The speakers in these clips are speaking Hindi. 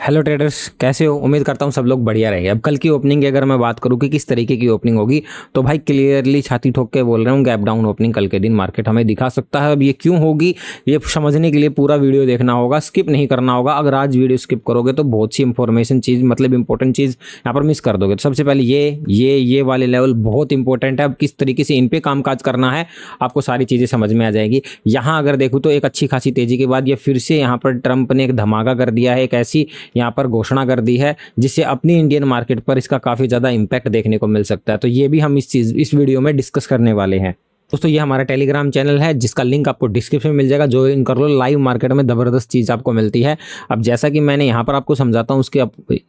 हेलो ट्रेडर्स, कैसे हो? उम्मीद करता हूँ सब लोग बढ़िया रहेंगे। अब कल की ओपनिंग की अगर मैं बात करूँ कि किस तरीके की ओपनिंग होगी, तो भाई क्लियरली छाती ठोक के बोल रहा हूँ, गैप डाउन ओपनिंग कल के दिन मार्केट हमें दिखा सकता है। अब ये क्यों होगी, ये समझने के लिए पूरा वीडियो देखना होगा, स्किप नहीं करना होगा। अगर आज वीडियो स्किप करोगे तो बहुत सी इंफॉर्मेशन चीज़, मतलब इंपॉर्टेंट चीज़ यहाँ पर मिस कर दोगे। तो सबसे पहले ये वाले लेवल बहुत इंपॉर्टेंट है। अब किस तरीके से इन पे काम काज करना है आपको सारी चीज़ें समझ में आ जाएगी। यहाँ अगर देखूँ तो एक अच्छी खासी तेजी के बाद ये फिर से यहाँ पर ट्रंप ने एक धमाका कर दिया है, एक ऐसी यहाँ पर घोषणा कर दी है जिससे अपनी इंडियन मार्केट पर इसका काफ़ी ज़्यादा इम्पैक्ट देखने को मिल सकता है। तो ये भी हम इस वीडियो में डिस्कस करने वाले हैं। दोस्तों ये हमारा टेलीग्राम चैनल है जिसका लिंक आपको डिस्क्रिप्शन में मिल जाएगा। ज्वाइन कर लो, लाइव मार्केट में ज़बरदस्त चीज़ आपको मिलती है। अब जैसा कि मैंने यहाँ पर आपको समझाता हूँ, उसके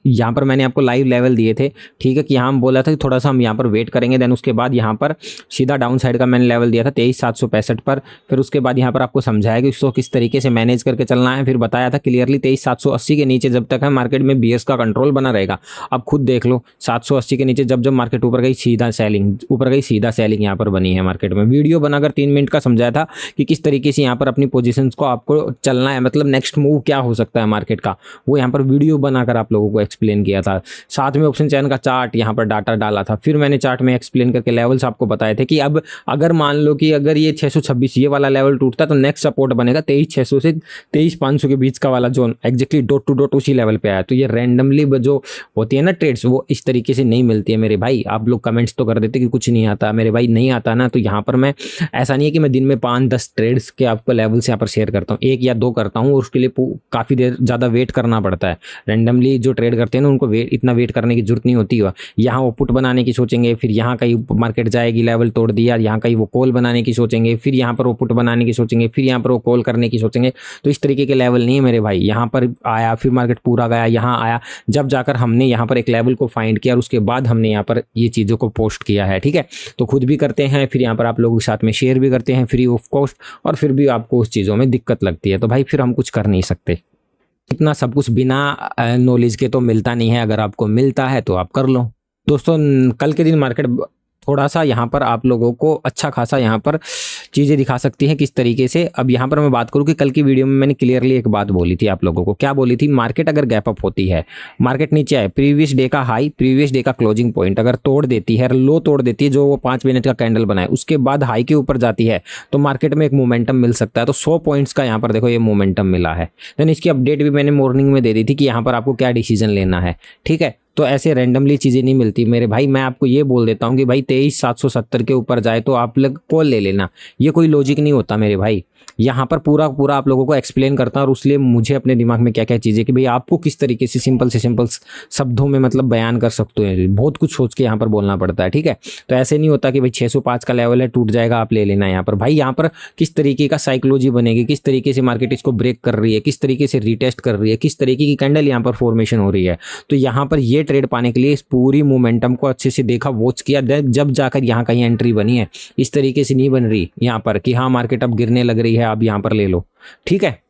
यहाँ पर मैंने आपको लाइव लेवल दिए थे, ठीक है, कि यहाँ हम बोला था कि थोड़ा सा हम यहाँ पर वेट करेंगे, देन उसके बाद यहाँ पर सीधा डाउन साइड का मैंने लेवल दिया था 23,765 पर। फिर उसके बाद यहाँ पर आपको समझाया कि उसको किस तरीके से मैनेज करके चलना है। फिर बताया था क्लियरली 23,780 के नीचे जब तक है मार्केट में बियर्स का कंट्रोल बना रहेगा। अब खुद देख लो, 780 के नीचे जब मार्केट ऊपर गई सीधा सेलिंग यहाँ पर बनी है मार्केट में। वीडियो बनाकर 3 मिनट का समझाया था कि किस तरीके से यहाँ पर अपनी पोजीशंस को आपको चलना है, मतलब नेक्स्ट मूव क्या हो सकता है मार्केट का, वो यहाँ पर वीडियो बनाकर आप लोगों को एक्सप्लेन किया था। साथ में ऑप्शन चैन का चार्ट यहाँ पर डाटा डाला था। फिर मैंने चार्ट में एक्सप्लेन करके लेवल्स आपको बताए थे कि अब अगर मान लो कि अगर ये 626 ये वाला लेवल टूटता तो नेक्स्ट सपोर्ट बनेगा 23,600 से 23,500 के बीच का वाला zone, exactly dot to dot उसी लेवल पे आया। तो ये रैंडमली जो होती है ना ट्रेड्स, वो इस तरीके से नहीं मिलती है मेरे भाई। आप लोग कमेंट्स तो कर देते कि कुछ नहीं आता, मेरे भाई नहीं आता ना। तो यहाँ पर मैं ऐसा नहीं है कि मैं दिन में 5-10 ट्रेड्स के आपको लेवल्स यहाँ पर शेयर करता हूँ, 1 या 2 करता हूँ, और उसके लिए काफ़ी देर ज़्यादा वेट करना पड़ता है। रैंडमली जो ट्रेड करते हैं ना उनको इतना वेट करने की जरूरत नहीं होती है। यहाँ वो पुट बनाने की सोचेंगे, फिर यहाँ कहीं मार्केट जाएगी लेवल तोड़ दिया, यहाँ कहीं वो कॉल बनाने की सोचेंगे, फिर यहाँ पर वो पुट बनाने की सोचेंगे, फिर यहाँ पर वो कॉल करने की सोचेंगे। तो इस तरीके के लेवल नहीं है मेरे भाई। यहाँ पर आया, फिर मार्केट पूरा गया, यहाँ आया, जब जाकर हमने यहाँ पर एक लेवल को फाइंड किया और उसके बाद हमने यहाँ पर ये चीज़ों को पोस्ट किया है, ठीक है। तो खुद भी करते हैं, फिर यहाँ पर आप लोगों के साथ में शेयर भी करते हैं फ्री ऑफ कॉस्ट, और फिर भी आपको उस चीज़ों में दिक्कत लगती है तो भाई फिर हम कुछ कर नहीं सकते। इतना सब कुछ बिना नॉलेज के तो मिलता नहीं है, अगर आपको मिलता है तो आप कर लो। दोस्तों कल के दिन मार्केट थोड़ा सा यहाँ पर आप लोगों को अच्छा खासा यहाँ पर चीज़ें दिखा सकती हैं किस तरीके से। अब यहाँ पर मैं बात करूँ कि कल की वीडियो में मैंने क्लियरली एक बात बोली थी आप लोगों को। क्या बोली थी? मार्केट अगर गैप अप होती है, मार्केट नीचे आए, प्रीवियस डे का हाई, प्रीवियस डे का क्लोजिंग पॉइंट अगर तोड़ देती है, लो तोड़ देती है, जो वो 5 मिनट का कैंडल बनाए, उसके बाद हाई के ऊपर जाती है, तो मार्केट में एक मोमेंटम मिल सकता है। तो 100 पॉइंट्स का यहाँ पर देखो ये मोमेंटम मिला है। देन इसकी अपडेट भी मैंने मॉर्निंग में दे दी थी कि यहाँ पर आपको क्या डिसीजन लेना है, ठीक है। तो ऐसे रैंडमली चीज़ें नहीं मिलती मेरे भाई। मैं आपको ये बोल देता हूँ कि भाई 23,770 के ऊपर जाए तो आप लोग कॉल ले लेना, ये कोई लॉजिक नहीं होता मेरे भाई। यहाँ पर पूरा आप लोगों को एक्सप्लेन करता हूँ, और उसलिए मुझे अपने दिमाग में क्या क्या चीज़ें कि भाई आपको किस तरीके से सिंपल शब्दों में मतलब बयान कर सकते हैं। बहुत कुछ सोच के यहाँ पर बोलना पड़ता है, ठीक है। तो ऐसे नहीं होता कि भाई 605 का लेवल है, टूट जाएगा, आप ले लेना। यहाँ पर भाई यहाँ पर किस तरीके का साइकोलॉजी बनेगी, किस तरीके से मार्केट इसको ब्रेक कर रही है, किस तरीके से रीटेस्ट कर रही है, किस तरीके की कैंडल यहाँ पर फॉर्मेशन हो रही है। तो यहाँ पर ये ट्रेड पाने के लिए इस पूरी मोमेंटम को अच्छे से देखा, वॉच किया, जब जाकर यहाँ कहीं एंट्री बनी है। इस तरीके से नहीं बन रही यहाँ पर कि हाँ मार्केट अब गिरने लग रही है, अब यहाँ पर ले लो, ठीक है।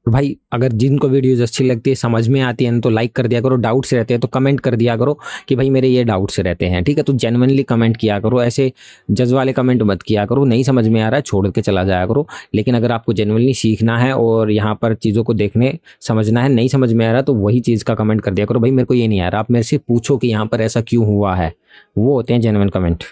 भाई अगर जिनको वीडियोज अच्छी लगती है, समझ में आती है तो लाइक कर दिया करो, डाउट्स रहते हैं तो कमेंट कर दिया करो कि भाई मेरे ये डाउट्स रहते हैं, ठीक है। तो जेन्युइनली कमेंट किया करो, ऐसे जज वाले कमेंट मत किया करो। नहीं समझ में आ रहा है छोड़ के चला जाया करो। लेकिन अगर आपको जेन्युइनली सीखना है और यहाँ पर चीज़ों को देखने समझना है, नहीं समझ में आ रहा तो वही चीज़ का कमेंट कर दिया करो। भाई मेरे को ये नहीं आ रहा, आप मेरे से पूछो कि यहाँ पर ऐसा क्यों हुआ है, वो होते हैं जेन्युइन कमेंट।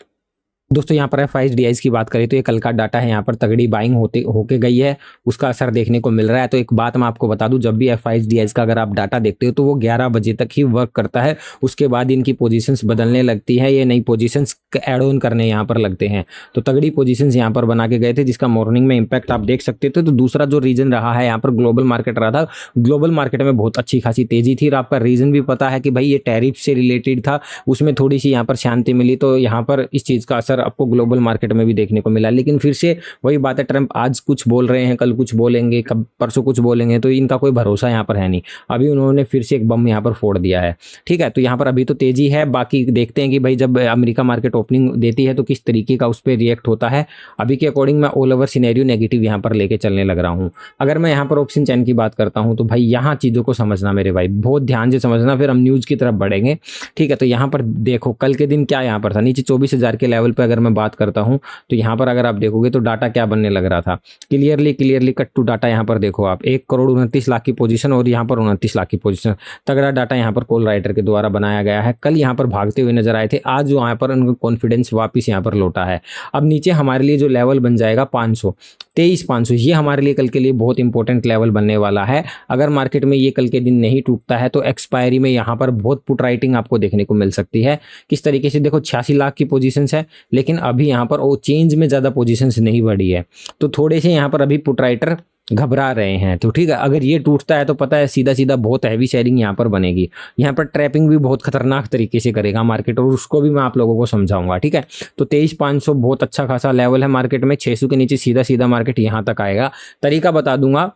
दोस्तों यहाँ पर FIDs की बात करें तो ये कल का डाटा है, यहाँ पर तगड़ी बाइंग होके गई है, उसका असर देखने को मिल रहा है। तो एक बात मैं आपको बता दूं, जब भी FIDs का अगर आप डाटा देखते हो तो वो 11 बजे तक ही वर्क करता है, उसके बाद इनकी पोजीशंस बदलने लगती है, ये नई पोजीशंस ऐड ऑन करने यहाँ पर लगते हैं। तो तगड़ी पोजीशंस यहाँ पर बना के गए थे, जिसका मॉर्निंग में इम्पैक्ट आप देख सकते थे। तो दूसरा जो रीजन रहा है यहाँ पर ग्लोबल मार्केट रहा था। ग्लोबल मार्केट में बहुत अच्छी खासी तेजी थी, और आपका रीजन भी पता है कि भाई ये टैरिफ से रिलेटेड था, उसमें थोड़ी सी यहाँ पर शांति मिली। तो यहाँ पर इस चीज़ का असर आपको ग्लोबल मार्केट में भी देखने को मिला। लेकिन फिर से वही बात है, ट्रंप आज कुछ बोल रहे हैं, कल कुछ बोलेंगे, कब परसों कुछ बोलेंगे, तो इनका कोई भरोसा यहाँ पर है नहीं। अभी उन्होंने फिर से एक बम यहाँ पर फोड़ दिया है, ठीक है। तो यहाँ पर अभी तो तेजी है, बाकी देखते हैं कि भाई जब अमेरिका मार्केट ओपनिंग देती है तो किस तरीके का उस पर रिएक्ट होता है। अभी के अकॉर्डिंग मैं ऑल ओवर सिनेरियो नेगेटिव यहाँ पर लेके चलने लग रहा हूँ। अगर मैं यहाँ पर ऑप्शन चैन की बात करता हूँ तो भाई यहाँ चीज़ों को समझना मेरे भाई, बहुत ध्यान से समझना, फिर हम न्यूज़ की तरफ बढ़ेंगे, ठीक है। तो यहाँ पर देखो कल के दिन क्या यहाँ पर था, नीचे 24,000 के लेवल पर अगर मैं बात करता हूँ तो यहाँ पर अगर आप देखोगे तो डाटा क्या बनने लग रहा था, क्लियरली कट टू डाटा। यहाँ पर देखो आप 1,29,00,000 की पोजीशन और यहाँ पर 29 लाख की पोजीशन, तगड़ा डाटा यहाँ पर कॉल राइटर के द्वारा बनाया गया है। कल यहाँ पर भागते हुए नजर आए थे, आज जो यहाँ पर उनका कॉन्फिडेंस वापस यहाँ पर लौटा है। अब नीचे हमारे लिए जो लेवल बन जाएगा 500, 23,500, ये हमारे लिए कल के लिए बहुत इंपॉर्टेंट लेवल बनने वाला है। अगर मार्केट में ये कल के दिन नहीं टूटता है तो एक्सपायरी में यहाँ पर बहुत पुट राइटिंग आपको देखने को मिल सकती है। किस तरीके से, देखो 86 लाख की पोजीशंस है, लेकिन अभी यहाँ पर वो चेंज में ज़्यादा पोजीशंस नहीं बढ़ी है, तो थोड़े से यहाँ पर अभी पुट राइटर घबरा रहे हैं। तो ठीक है, अगर ये टूटता है तो पता है सीधा सीधा बहुत हैवी शेयरिंग यहाँ पर बनेगी, यहाँ पर ट्रैपिंग भी बहुत खतरनाक तरीके से करेगा मार्केट, और उसको भी मैं आप लोगों को समझाऊंगा। ठीक है, तो 23,500 बहुत अच्छा खासा लेवल है मार्केट में, 600 के नीचे सीधा सीधा मार्केट यहाँ तक आएगा। तरीका बता दूंगा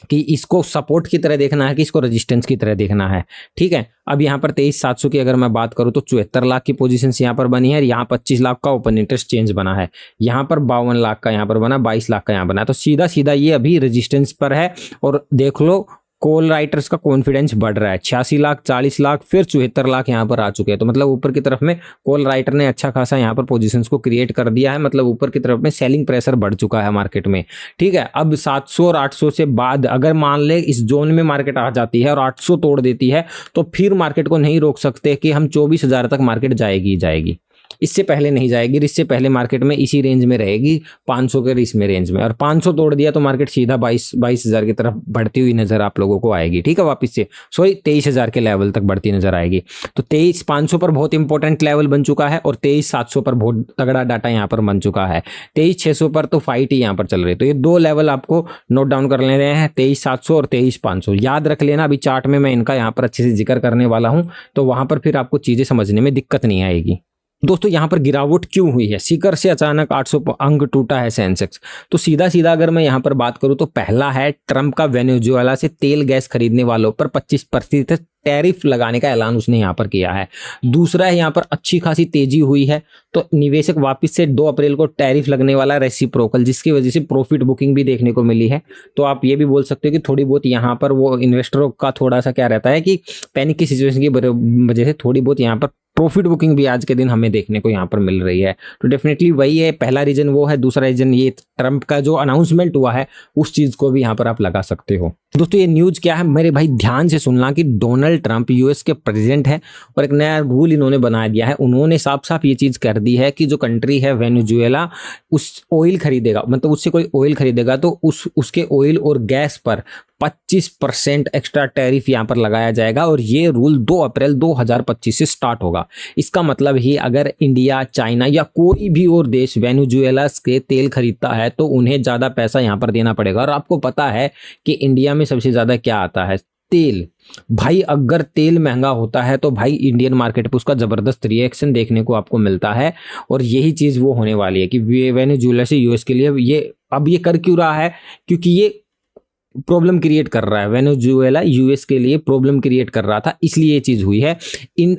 कि इसको सपोर्ट की तरह देखना है कि इसको रेजिस्टेंस की तरह देखना है। ठीक है, अब यहाँ पर 23,700 की अगर मैं बात करूँ तो 74 लाख की पोजीशन यहाँ पर बनी है, यहाँ 25 लाख का ओपन इंटरेस्ट चेंज बना है, यहाँ पर 52 लाख का यहाँ पर बना, 22 लाख का यहाँ बना है। तो सीधा सीधा ये अभी रेजिस्टेंस पर है, और देख लो कॉल राइटर्स का कॉन्फिडेंस बढ़ रहा है। 86 लाख, 40 लाख, फिर 74 लाख यहाँ पर आ चुके हैं। तो मतलब ऊपर की तरफ में कॉल राइटर ने अच्छा खासा यहाँ पर पोजीशंस को क्रिएट कर दिया है, मतलब ऊपर की तरफ में सेलिंग प्रेशर बढ़ चुका है मार्केट में। ठीक है, अब 700 और 800 से बाद अगर मान ले इस जोन में मार्केट आ जाती है और 800 तोड़ देती है तो फिर मार्केट को नहीं रोक सकते कि हम 24,000 तक मार्केट जाएगी। इससे पहले नहीं जाएगी, इससे पहले मार्केट में इसी रेंज में रहेगी, 500 के इसमें रेंज में, और 500 तोड़ दिया तो मार्केट सीधा 22,000 की तरफ बढ़ती हुई नजर आप लोगों को आएगी। ठीक है, वापस से 23,000 के लेवल तक बढ़ती नजर आएगी। तो 23,500 पर बहुत इंपॉर्टेंट लेवल बन चुका है, और 23,700 पर बहुत तगड़ा डाटा यहाँ पर बन चुका है। 23,600 पर तो फाइट ही यहाँ पर चल रही है। तो ये दो लेवल आपको नोट डाउन कर ले रहे हैं, 23,700 और 23,500 याद रख लेना। अभी चार्ट में मैं इनका यहाँ पर अच्छे से जिक्र करने वाला हूँ, तो वहां पर फिर आपको चीजें समझने में दिक्कत नहीं आएगी। दोस्तों यहाँ पर गिरावट क्यों हुई है, शिखर से अचानक 800 अंक टूटा है सेंसेक्स। तो सीधा सीधा अगर मैं यहाँ पर बात करूँ तो पहला है ट्रंप का वेनेजुएला से तेल गैस खरीदने वालों पर 25% टैरिफ लगाने का ऐलान उसने यहाँ पर किया है। दूसरा है यहाँ पर अच्छी खासी तेजी हुई है, तो निवेशक वापस से 2 अप्रैल को टैरिफ लगने वाला रेसिप्रोकल, जिसकी वजह से प्रॉफिट बुकिंग भी देखने को मिली है। तो आप ये भी बोल सकते हो कि थोड़ी बहुत यहाँ पर वो इन्वेस्टरों का थोड़ा सा क्या रहता है कि पैनिक की सिचुएशन की वजह से थोड़ी बहुत यहाँ पर प्रॉफिट बुकिंग भी आज के दिन हमें देखने को यहाँ पर मिल रही है। तो डेफिनेटली वही है, पहला रीजन वो है, दूसरा रीजन ये ट्रंप का जो अनाउंसमेंट हुआ है उस चीज को भी यहाँ पर आप लगा सकते हो। दोस्तों ये न्यूज क्या है मेरे भाई, ध्यान से सुनना कि डोनाल्ड ट्रंप यूएस के प्रेसिडेंट है और एक नया रूल इन्होंने बना दिया है। उन्होंने साफ साफ ये चीज कर दी है कि जो कंट्री है वेनेजुएला उस ऑयल खरीदेगा, मतलब उससे कोई ऑयल खरीदेगा तो उसके ऑयल और गैस पर 25% एक्स्ट्रा टैरिफ यहाँ पर लगाया जाएगा, और ये रूल 2 अप्रैल 2025 से स्टार्ट होगा। इसका मतलब ही अगर इंडिया, चाइना या कोई भी और देश वेनेजुएला के तेल खरीदता है तो उन्हें ज़्यादा पैसा यहाँ पर देना पड़ेगा। और आपको पता है कि इंडिया में सबसे ज़्यादा क्या आता है, तेल। भाई अगर तेल महंगा होता है तो भाई इंडियन मार्केट पे उसका ज़बरदस्त रिएक्शन देखने को आपको मिलता है, और यही चीज़ वो होने वाली है कि वेनेजुएला से यूएस के लिए ये अब ये कर क्यों रहा है, क्योंकि ये प्रॉब्लम क्रिएट कर रहा है। वेनेजुएला यूएस के लिए प्रॉब्लम क्रिएट कर रहा था, इसलिए ये चीज हुई है।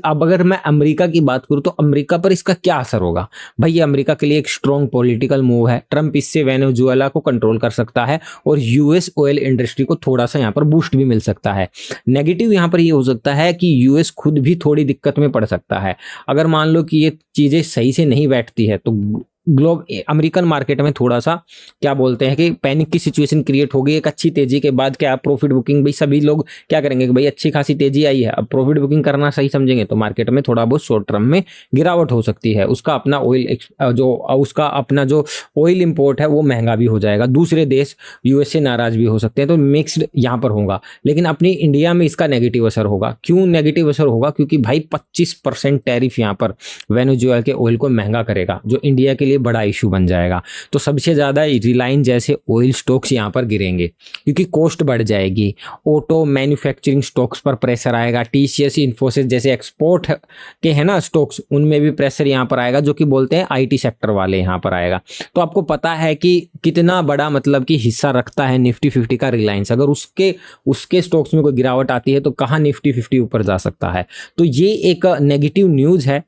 अब अगर मैं अमेरिका की बात करूं तो अमेरिका पर इसका क्या असर होगा, भाई ये अमेरिका के लिए एक स्ट्रॉन्ग पॉलिटिकल मूव है। ट्रंप इससे वेनेजुएला को कंट्रोल कर सकता है और यूएस ऑयल इंडस्ट्री को थोड़ा सा यहाँ पर बूस्ट भी मिल सकता है। नेगेटिव यहाँ पर ये हो सकता है कि यूएस खुद भी थोड़ी दिक्कत में पड़ सकता है। अगर मान लो कि ये चीजें सही से नहीं बैठती है तो अमेरिकन मार्केट में थोड़ा सा क्या बोलते हैं कि पैनिक की सिचुएशन क्रिएट होगी। एक अच्छी तेजी के बाद क्या प्रॉफिट बुकिंग, भाई सभी लोग क्या करेंगे कि भाई अच्छी खासी तेजी आई है, अब प्रॉफिट बुकिंग करना सही समझेंगे तो मार्केट में थोड़ा बहुत शॉर्ट टर्म में गिरावट हो सकती है। उसका अपना जो ऑयल इंपोर्ट है वो महंगा भी हो जाएगा, दूसरे देश यूएस से नाराज भी हो सकते हैं। तो मिक्स्ड यहाँ पर होगा, लेकिन अपनी इंडिया में इसका नेगेटिव असर होगा। क्यों नेगेटिव असर होगा, क्योंकि भाई 25% टैरिफ यहाँ पर वेनेजुएला के ऑयल को महंगा करेगा, जो इंडिया के बड़ा इशू बन जाएगा। तो सबसे ज्यादा रिलायंस जैसे ऑयल स्टॉक्स यहां पर गिरेंगे क्योंकि कॉस्ट बढ़ जाएगी। ऑटो मैन्युफैक्चरिंग स्टॉक्स पर प्रेशर आएगा। टीसीएस, इन्फोसिस जैसे एक्सपोर्ट के हैं ना स्टॉक्स, उनमें भी प्रेशर यहां पर आएगा, जो कि बोलते हैं आईटी सेक्टर वाले यहां पर आएगा। तो आपको पता है कि कितना बड़ा मतलब कि हिस्सा रखता है निफ्टी 50 का रिलायंस। अगर उसके स्टॉक्स में कोई गिरावट आती है तो कहां निफ्टी 50 ऊपर जा सकता है। तो ये एक नेगेटिव न्यूज है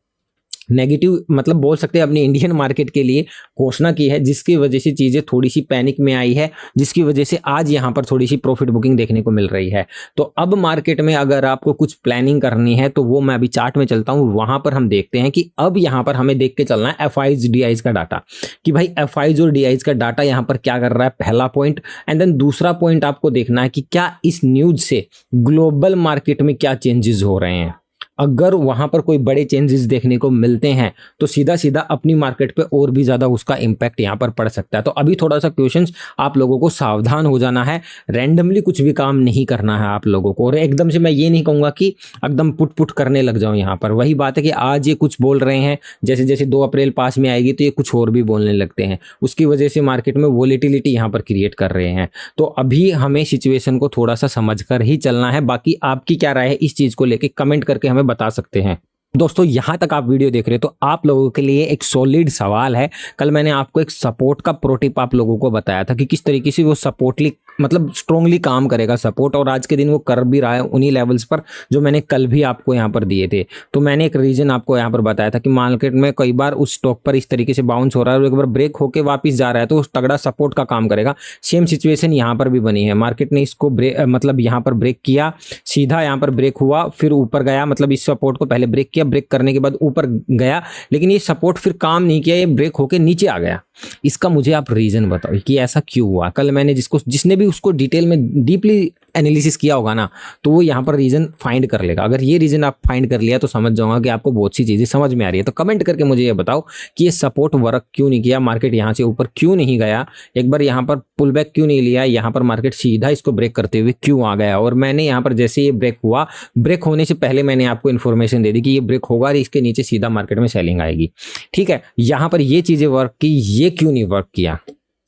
नेगेटिव मतलब बोल सकते हैं अपनी इंडियन मार्केट के लिए घोषणा की है, जिसकी वजह से चीज़ें थोड़ी सी पैनिक में आई है, जिसकी वजह से आज यहाँ पर थोड़ी सी प्रॉफिट बुकिंग देखने को मिल रही है। तो अब मार्केट में अगर आपको कुछ प्लानिंग करनी है तो वो मैं अभी चार्ट में चलता हूँ, वहाँ पर हम देखते हैं कि अब यहाँ पर हमें देख के चलना है एफआईज डीआईज का डाटा, कि भाई एफआईज और डीआईज का डाटा यहाँ पर क्या कर रहा है, पहला पॉइंट। एंड देन दूसरा पॉइंट आपको देखना है कि क्या इस न्यूज से ग्लोबल मार्केट में क्या चेंजेस हो रहे हैं। अगर वहां पर कोई बड़े चेंजेस देखने को मिलते हैं तो सीधा सीधा अपनी मार्केट पे और भी ज्यादा उसका इम्पैक्ट यहाँ पर पड़ सकता है। तो अभी थोड़ा सा क्वेश्चंस आप लोगों को सावधान हो जाना है, रैंडमली कुछ भी काम नहीं करना है आप लोगों को। और एकदम से मैं ये नहीं कहूंगा कि एकदम पुट पुट करने लग जाऊं यहाँ पर। वही बात है कि आज ये कुछ बोल रहे हैं, जैसे जैसे 2 अप्रैल पास में आएगी तो ये कुछ और भी बोलने लगते हैं, उसकी वजह से मार्केट में वोलेटिलिटी यहाँ पर क्रिएट कर रहे हैं। तो अभी हमें सिचुएशन को थोड़ा सा समझ कर ही चलना है। बाकी आपकी क्या राय है इस चीज को लेकर कमेंट करके हमें बता सकते हैं। दोस्तों यहाँ तक आप वीडियो देख रहे हो तो आप लोगों के लिए एक सॉलिड सवाल है। कल मैंने आपको एक सपोर्ट का प्रो टिप आप लोगों को बताया था कि किस तरीके से वो सपोर्टली मतलब स्ट्रांगली काम करेगा सपोर्ट, और आज के दिन वो कर भी रहा है उन्हीं लेवल्स पर जो मैंने कल भी आपको यहाँ पर दिए थे। तो मैंने एक रीजन आपको यहाँ पर बताया था कि मार्केट में कई बार उस स्टॉक पर इस तरीके से बाउंस हो रहा है और एक बार ब्रेक होकर वापस जा रहा है तो उस तगड़ा सपोर्ट का काम करेगा। सेम सिचुएशन यहाँ पर भी बनी है। मार्केट ने इसको मतलब यहाँ पर ब्रेक किया, सीधा यहाँ पर ब्रेक हुआ, फिर ऊपर गया, मतलब इस सपोर्ट को पहले ब्रेक किया, ब्रेक करने के बाद ऊपर गया, लेकिन ये सपोर्ट फिर काम नहीं किया, ये ब्रेक होके नीचे आ गया। इसका मुझे आप रीजन बताओ कि ऐसा क्यों हुआ। कल मैंने जिसने भी उसको डिटेल में डीपली एनालिसिस किया होगा ना तो वो यहाँ पर रीजन फाइंड कर लेगा। अगर ये रीजन आप फाइंड कर लिया तो समझ जाऊंगा कि आपको बहुत सी चीजें समझ में आ रही है। तो कमेंट करके मुझे ये बताओ कि ये सपोर्ट वर्क क्यों नहीं किया, मार्केट यहाँ से ऊपर क्यों नहीं गया, एक बार यहाँ पर पुल बैक क्यों नहीं लिया, यहाँ पर मार्केट सीधा इसको ब्रेक करते हुए क्यों आ गया। और मैंने यहाँ पर जैसे ये ब्रेक हुआ, ब्रेक होने से पहले मैंने आपको इन्फॉर्मेशन दे दी कि ये ब्रेक होगा और इसके नीचे सीधा मार्केट में सेलिंग आएगी। ठीक है, यहाँ पर ये चीजें वर्क की, ये क्यों नहीं वर्क किया।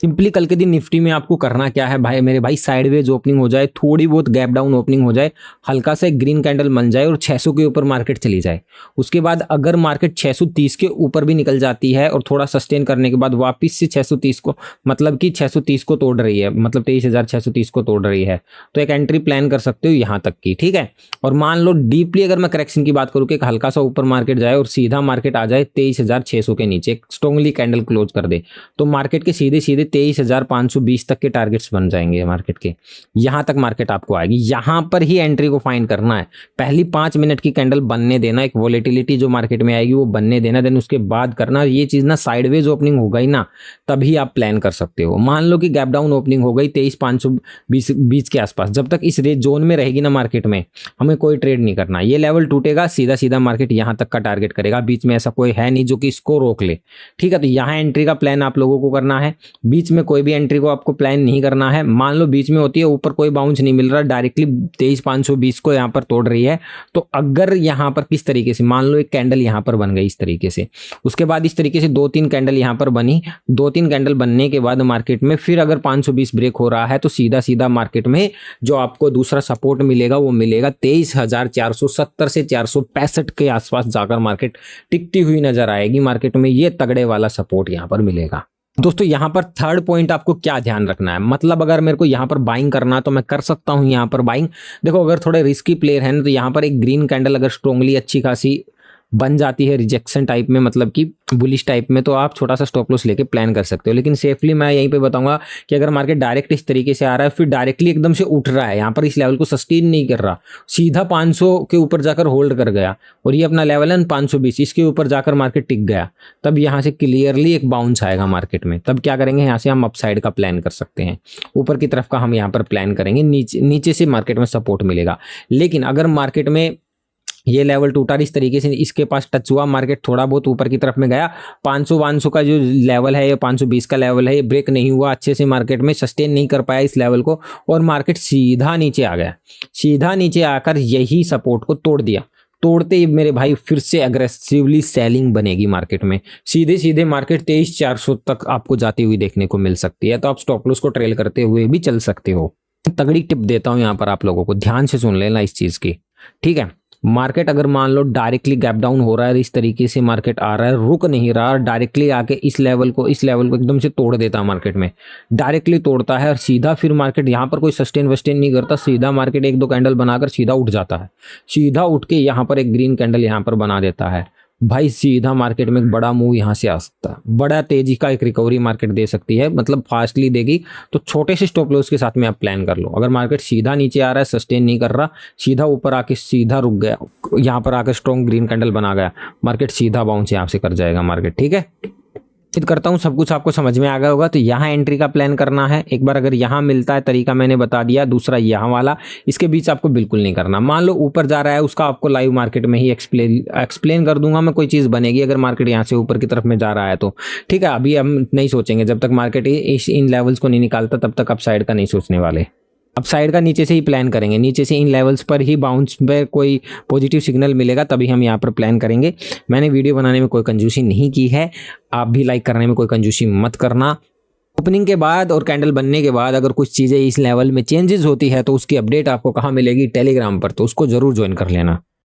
सिंपली कल के दिन निफ्टी में आपको करना क्या है भाई मेरे भाई, साइडवेज ओपनिंग हो जाए, थोड़ी बहुत गैप डाउन ओपनिंग हो जाए, हल्का सा एक ग्रीन कैंडल बन जाए और 600 के ऊपर मार्केट चली जाए। उसके बाद अगर मार्केट 630 के ऊपर भी निकल जाती है और थोड़ा सस्टेन करने के बाद वापस से 630 को मतलब कि 630 को तोड़ रही है, मतलब 23,630 को तोड़ रही है, तो एक एंट्री प्लान कर सकते हो यहाँ तक की। ठीक है, और मान लो डीपली अगर मैं करेक्शन की बात करूँ कि एक हल्का सा ऊपर मार्केट जाए और सीधा मार्केट आ जाए 23,600 के नीचे, स्ट्रांगली कैंडल क्लोज कर दे, तो मार्केट के सीधे सीधे 23,520 तक के टारगेट्स बन जाएंगे मार्केट के। यहां तक मार्केट आपको आएगी, यहां पर ही एंट्री को फाइंड करना है। पहली 5 मिनट की कैंडल बनने देना, एक वोलेटिलिटी जो मार्केट में आएगी वो बनने देना, देन उसके बाद करना। ये चीज ना साइडवेज ओपनिंग हो गई ना तभी आप प्लान कर सकते हो। मान लो कि गैप डाउन ओपनिंग हो गई 23,520 के आसपास, जब तक इस रेंज जोन में रहेगी ना मार्केट में, हमें कोई ट्रेड नहीं करना। ये लेवल टूटेगा, सीधा सीधा मार्केट यहां तक का टारगेट करेगा, बीच में ऐसा कोई है नहीं जो कि इसको रोक ले। ठीक है, तो यहां एंट्री का प्लान आप लोगों को करना है, बीच में कोई भी एंट्री को आपको प्लान नहीं करना है। मान लो बीच में होती है, ऊपर कोई बाउंस नहीं मिल रहा, डायरेक्टली 23,520 को यहाँ पर तोड़ रही है, तो अगर यहाँ पर किस तरीके से मान लो एक कैंडल यहाँ पर बन गई इस तरीके से, उसके बाद इस तरीके से 2-3 कैंडल यहाँ पर बनी, 2-3 कैंडल बनने के बाद मार्केट में फिर अगर 520 ब्रेक हो रहा है तो सीधा सीधा मार्केट में जो आपको दूसरा सपोर्ट मिलेगा वो मिलेगा 23,470 से 465 के आसपास जाकर मार्केट टिकती हुई नजर आएगी। मार्केट में ये तगड़े वाला सपोर्ट यहाँ पर मिलेगा। दोस्तों यहाँ पर थर्ड पॉइंट आपको क्या ध्यान रखना है, मतलब अगर मेरे को यहाँ पर बाइंग करना तो मैं कर सकता हूँ यहाँ पर बाइंग। देखो अगर थोड़े रिस्की प्लेयर है ना तो यहाँ पर एक ग्रीन कैंडल अगर स्ट्रांगली अच्छी खासी बन जाती है रिजेक्शन टाइप में, मतलब कि बुलिश टाइप में, तो आप छोटा सा स्टॉप लॉस लेके प्लान कर सकते हो। लेकिन सेफली मैं यहीं पे बताऊंगा कि अगर मार्केट डायरेक्ट इस तरीके से आ रहा है, फिर डायरेक्टली एकदम से उठ रहा है, यहाँ पर इस लेवल को सस्टेन नहीं कर रहा, सीधा 500 के ऊपर जाकर होल्ड कर गया और ये अपना लेवल है 520, इसके ऊपर जाकर मार्केट टिक गया, तब यहाँ से क्लियरली एक बाउंस आएगा मार्केट में। तब क्या करेंगे, यहाँ से हम अपसाइड का प्लान कर सकते हैं, ऊपर की तरफ का हम यहाँ पर प्लान करेंगे, नीचे से मार्केट में सपोर्ट मिलेगा। लेकिन अगर मार्केट में ये लेवल टूटा इस तरीके से, इसके पास टच हुआ, मार्केट थोड़ा बहुत ऊपर की तरफ में गया, 500 का जो लेवल है, ये 520 का लेवल है, ये ब्रेक नहीं हुआ अच्छे से, मार्केट में सस्टेन नहीं कर पाया इस लेवल को और मार्केट सीधा नीचे आ गया, सीधा नीचे आकर यही सपोर्ट को तोड़ दिया, तोड़ते ही मेरे भाई फिर से अग्रेसिवली सेलिंग बनेगी मार्केट में, सीधे सीधे मार्केट 23,400 तक आपको जाती हुई देखने को मिल सकती है। तो आप स्टॉप लॉस को ट्रेल करते हुए भी चल सकते हो। तगड़ी टिप देता हूं यहाँ पर आप लोगों को, ध्यान से सुन लेना इस चीज की। ठीक है, मार्केट अगर मान लो डायरेक्टली गैप डाउन हो रहा है, इस तरीके से मार्केट आ रहा है, रुक नहीं रहा, डायरेक्टली आके इस लेवल को एकदम से तोड़ देता है, मार्केट में डायरेक्टली तोड़ता है और सीधा फिर मार्केट यहाँ पर कोई सस्टेन वस्टेन नहीं करता, सीधा मार्केट 1-2 कैंडल बनाकर सीधा उठ जाता है, सीधा उठ के यहाँ पर एक ग्रीन कैंडल यहाँ पर बना देता है, भाई सीधा मार्केट में एक बड़ा मूव यहाँ से आ सकता है, बड़ा तेजी का एक रिकवरी मार्केट दे सकती है, मतलब फास्टली देगी। तो छोटे से स्टॉप लॉस के साथ में आप प्लान कर लो। अगर मार्केट सीधा नीचे आ रहा है, सस्टेन नहीं कर रहा, सीधा ऊपर आके सीधा रुक गया, यहाँ पर आकर स्ट्रॉन्ग ग्रीन कैंडल बना गया, मार्केट सीधा बाउंस यहाँ से कर जाएगा मार्केट, ठीक है। उम्मीद करता हूँ सब कुछ आपको समझ में आ गया होगा। तो यहाँ एंट्री का प्लान करना है एक बार, अगर यहाँ मिलता है तरीका मैंने बता दिया। दूसरा यहाँ वाला, इसके बीच आपको बिल्कुल नहीं करना। मान लो ऊपर जा रहा है, उसका आपको लाइव मार्केट में ही एक्सप्लेन कर दूंगा मैं, कोई चीज़ बनेगी अगर मार्केट यहाँ से ऊपर की तरफ में जा रहा है तो, ठीक है। अभी हम नहीं सोचेंगे, जब तक मार्केट इन लेवल्स को नहीं निकालता तब तक अप साइड का नहीं सोचने वाले। अब साइड का नीचे से ही प्लान करेंगे, नीचे से इन लेवल्स पर ही बाउंस पे कोई पॉजिटिव सिग्नल मिलेगा तभी हम यहाँ पर प्लान करेंगे। मैंने वीडियो बनाने में कोई कंजूसी नहीं की है, आप भी लाइक करने में कोई कंजूसी मत करना। ओपनिंग के बाद और कैंडल बनने के बाद अगर कुछ चीज़ें इस लेवल में चेंजेस होती है तो उसकी अपडेट आपको कहाँ मिलेगी, टेलीग्राम पर, तो उसको ज़रूर ज्वाइन कर लेना।